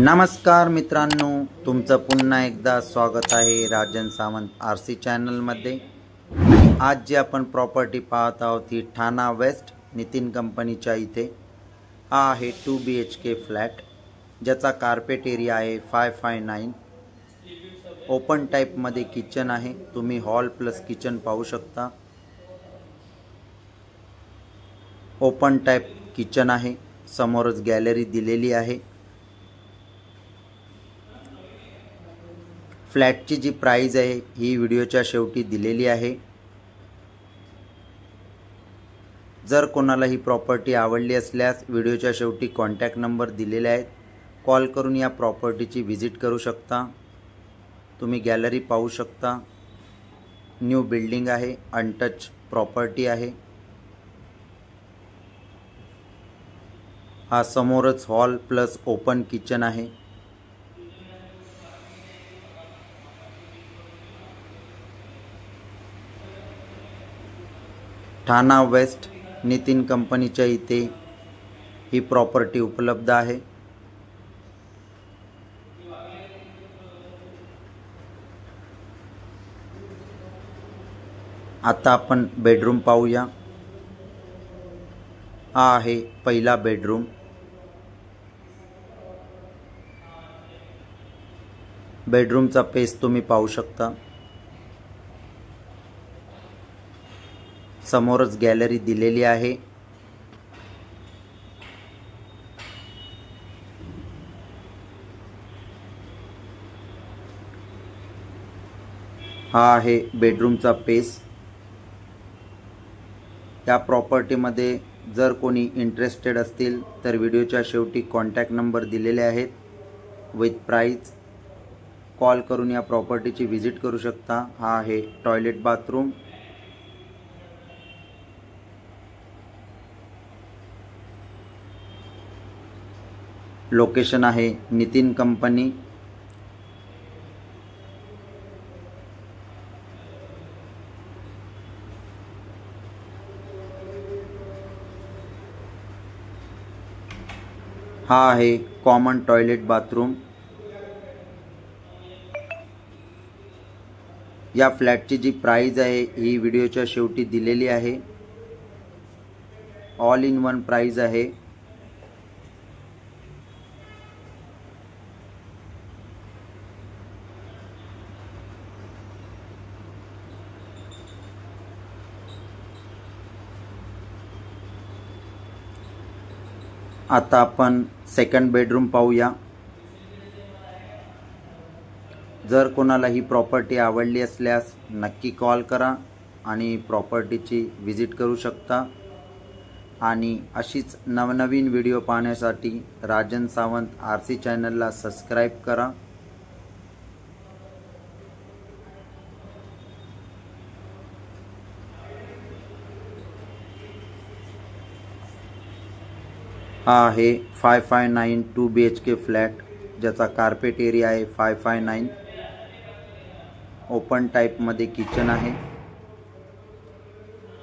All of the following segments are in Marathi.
नमस्कार मित्रांनो, तुमचं पुन्हा एकदा स्वागत आहे राजन सावंत आरसी चॅनलमध्ये। आज जी आपण प्रॉपर्टी पाहत आहोत ती ठाणा वेस्ट नितिन कंपनीच्या इथे हा आहे 2 BHK फ्लॅट, ज्याचा कार्पेट एरिया आहे 559। ओपन टाइप मध्ये किचन आहे, तुम्ही हॉल प्लस किचन पाहू शकता। ओपन टाइप किचन आहे, समोरच गॅलरी दिलेली आहे। फ्लॅटची जी प्राइस आहे ही व्हिडिओच्या शेवटी दिलेली आहे। जर कोणाला ही प्रॉपर्टी आवडली असल्यास व्हिडिओच्या शेवटी कॉन्टॅक्ट नंबर दिलेले आहेत, कॉल करून या प्रॉपर्टीची व्हिजिट करू शकता। तुम्ही गॅलरी पाहू शकता, न्यू बिल्डिंग आहे, अनटच प्रॉपर्टी आहे। हा समोरच हॉल प्लस ओपन किचन आहे। ठाणा वेस्ट नितिन कंपनीच्या इथे ही प्रॉपर्टी उपलब्ध आहे। आता आपण बेडरूम पाहूया। हा आहे पहिला बेडरूम। बेडरूमचा पेस तुम्ही पाहू शकता। समोरच गॅलरी दिलेली आहे। हा आहे बेडरूमचा पेस। या प्रॉपर्टीमध्ये जर कोणी इंटरेस्टेड असतील तर व्हिडिओच्या शेवटी कॉन्टॅक्ट नंबर दिलेले आहेत विथ प्राइस, कॉल करून या प्रॉपर्टीची व्हिजिट करू शकता। हा आहे टॉयलेट बाथरूम। लोकेशन आहे नितिन कंपनी। हा आहे कॉमन टॉयलेट बाथरूम। या फ्लॅटची जी प्राइस आहे ही व्हिडिओच्या शेवटी दिलेली आहे। ऑल इन वन प्राइस आहे। आता आपण सेकंड बेडरूम पाहूया। जर कोणाला ही प्रॉपर्टी आवडली असल्यास नक्की कॉल करा आणि प्रॉपर्टीची व्हिजिट करू शकता। आणि अशीच नवनवीन व्हिडिओ पाहण्यासाठी राजन सावंत आरसी चॅनलला सबस्क्राइब करा। हा आहे 559 2 BHK फ्लॅट, ज्याचा कार्पेट एरिया आहे 559। ओपन टाइप मध्ये किचन आहे।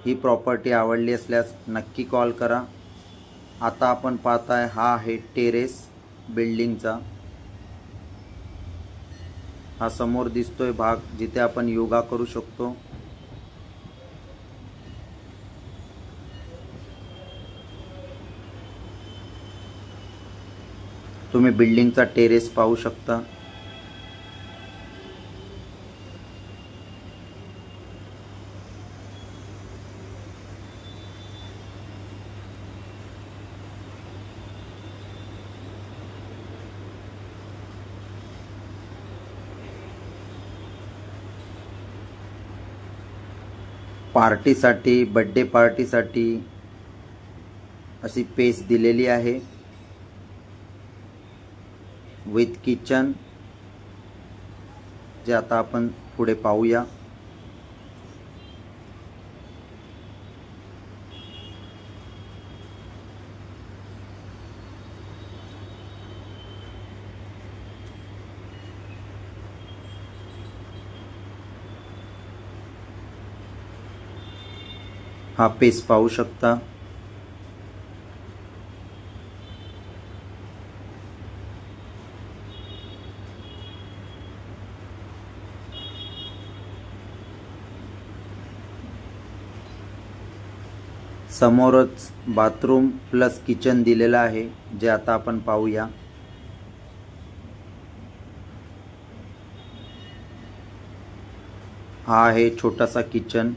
ही प्रॉपर्टी आवडली असल्यास नक्की कॉल करा। आता आपण पाहताय हा आहे टेरेस बिल्डिंगचा। हा समोर दिसतोय भाग जिथे आपण योगा करू शकतो। तुम्ही बिल्डिंगचा टेरेस पाहू शकता। पार्टीसाठी, बर्थडे पार्टीसाठी अशी पेस दिलेली आहे विथ किचन, जे आता आपण पुढे पाहूया। हा पेस पाहू शकता। समोरच बाथरूम प्लस किचन दिलेलं आहे, जे आता आपण पाहूया। हा आहे छोटासा किचन।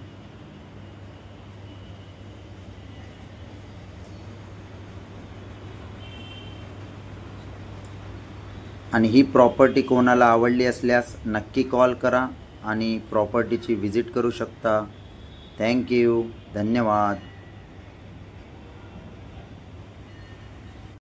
आणि ही प्रॉपर्टी कोणाला आवडली असल्यास नक्की कॉल करा आणि प्रॉपर्टीची व्हिजिट करू शकता। थँक यू, धन्यवाद।